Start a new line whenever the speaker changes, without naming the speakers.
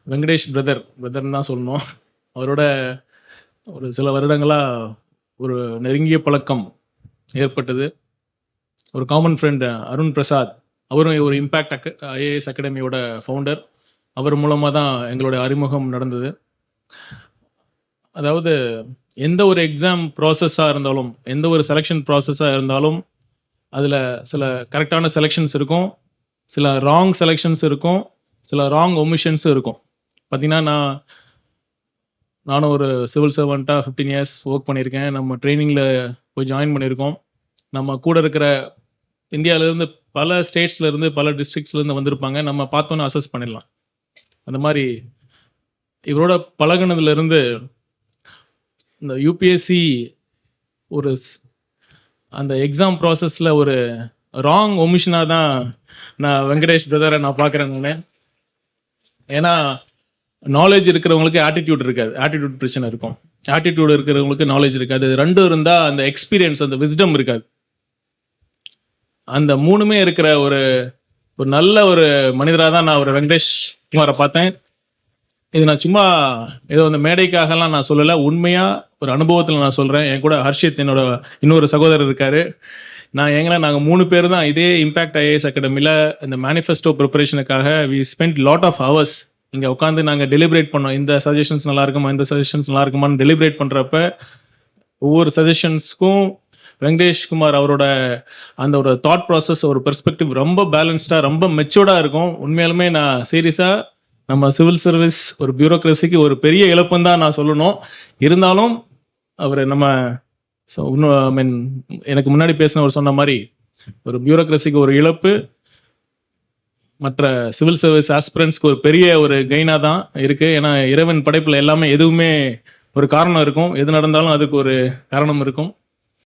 வெங்கடேஷ் பிரதர்ன்னு தான் சொல்லணும். அவரோட ஒரு சில வருடங்களாக ஒரு நெருங்கிய பழக்கம் ஏற்பட்டது. ஒரு காமன் ஃப்ரெண்ட் அருண் பிரசாத், அவரும் ஒரு இம்பேக்ட் ஐஏஎஸ் அகாடமியோட ஃபவுண்டர். அவர் மூலமாக தான் எங்களுடைய அறிமுகம் நடந்தது. அதாவது எந்த ஒரு எக்ஸாம் ப்ராசஸாக இருந்தாலும், எந்த ஒரு செலெக்ஷன் ப்ராசஸாக இருந்தாலும், அதில் சில கரெக்டான செலெக்ஷன்ஸ் இருக்கும், சில ராங் செலெக்ஷன்ஸ் இருக்கும், சில ராங் ஒமிஷன்ஸும் இருக்கும். பார்த்தீங்கன்னா, நானும் ஒரு சிவில் சர்வெண்ட்டாக 15 இயர்ஸ் ஒர்க் பண்ணியிருக்கேன். நம்ம ட்ரைனிங்கில் போய் ஜாயின் பண்ணியிருக்கோம். நம்ம கூட இருக்கிற இந்தியாவிலேருந்து பல ஸ்டேட்ஸ்லேருந்து, பல டிஸ்ட்ரிக்ஸ்லேருந்து வந்திருப்பாங்க. நம்ம பார்த்தோன்னே அசஸ் பண்ணிடலாம். அந்த மாதிரி இவரோட பழகுனதுலேருந்து இந்த யூபிஎஸ்சி ஒரு அந்த எக்ஸாம் ப்ராசஸில் ஒரு ராங் ஒமிஷனாக தான் நான் வெங்கடேஷ் பிரதரை நான் பார்க்குறேன் நான். ஏன்னா நாலேஜ் இருக்கிறவங்களுக்கு ஆட்டிடியூட் இருக்காது, ஆட்டிடியூட் பிரச்சனை இருக்கும். ஆட்டிடியூட் இருக்கிறவங்களுக்கு நாலேஜ் இருக்காது. ரெண்டும் இருந்தால் அந்த எக்ஸ்பீரியன்ஸ், அந்த விஸ்டம் இருக்காது. அந்த மூணுமே இருக்கிற ஒரு நல்ல ஒரு மனிதராக தான் நான் ஒரு வெங்கடேஷ் குமாரை பார்த்தேன். இது நான் சும்மா ஏதோ அந்த மேடைக்காகலாம் நான் சொல்லலை, உண்மையாக ஒரு அனுபவத்தில் நான் சொல்கிறேன். என் கூட ஹர்ஷித், என்னோட இன்னொரு சகோதரர் இருக்கார். நாங்கள் 3 பேர் தான் இதே இம்பேக்ட் ஐஏஎஸ் அகாடமியில் இந்த மேனிஃபெஸ்டோ ப்ரிப்பரேஷனுக்காக we spend lot of hours இங்கே உட்காந்து நாங்கள் டெலிபரேட் பண்ணோம். இந்த சஜஷன்ஸ் நல்லா இருக்குமா, இந்த சஜஷன்ஸ் நல்லா இருக்குமான்னு டெலிபரேட் பண்ணுறப்ப ஒவ்வொரு சஜஷன்ஸ்க்கும் வெங்கடேஷ் குமார் அவரோட அந்த ஒரு தாட் ப்ராசஸ், ஒரு பெர்ஸ்பெக்டிவ் ரொம்ப பேலன்ஸ்டாக, ரொம்ப மெச்சூர்டாக இருக்கும். உண்மையாலுமே நான் சீரியஸாக நம்ம சிவில் சர்வீஸ் ஒரு பியூரோக்ரஸிக்கு ஒரு பெரிய இழப்புன்னு தான் நான் சொல்லணும். இருந்தாலும் அவர் நம்ம இன்னும் எனக்கு முன்னாடி பேசினவர் சொன்ன மாதிரி ஒரு பியூரோக்ரஸிக்கு ஒரு இழப்பு மற்ற சிவில் சர்வீஸ் ஆஸ்பிரண்ட்ஸ்க்கு ஒரு பெரிய ஒரு கெயினாக தான் இருக்குது. ஏன்னா இறைவன் படைப்பில் எல்லாமே எதுவுமே ஒரு காரணம் இருக்கும், எது நடந்தாலும் அதுக்கு ஒரு காரணம் இருக்கும்.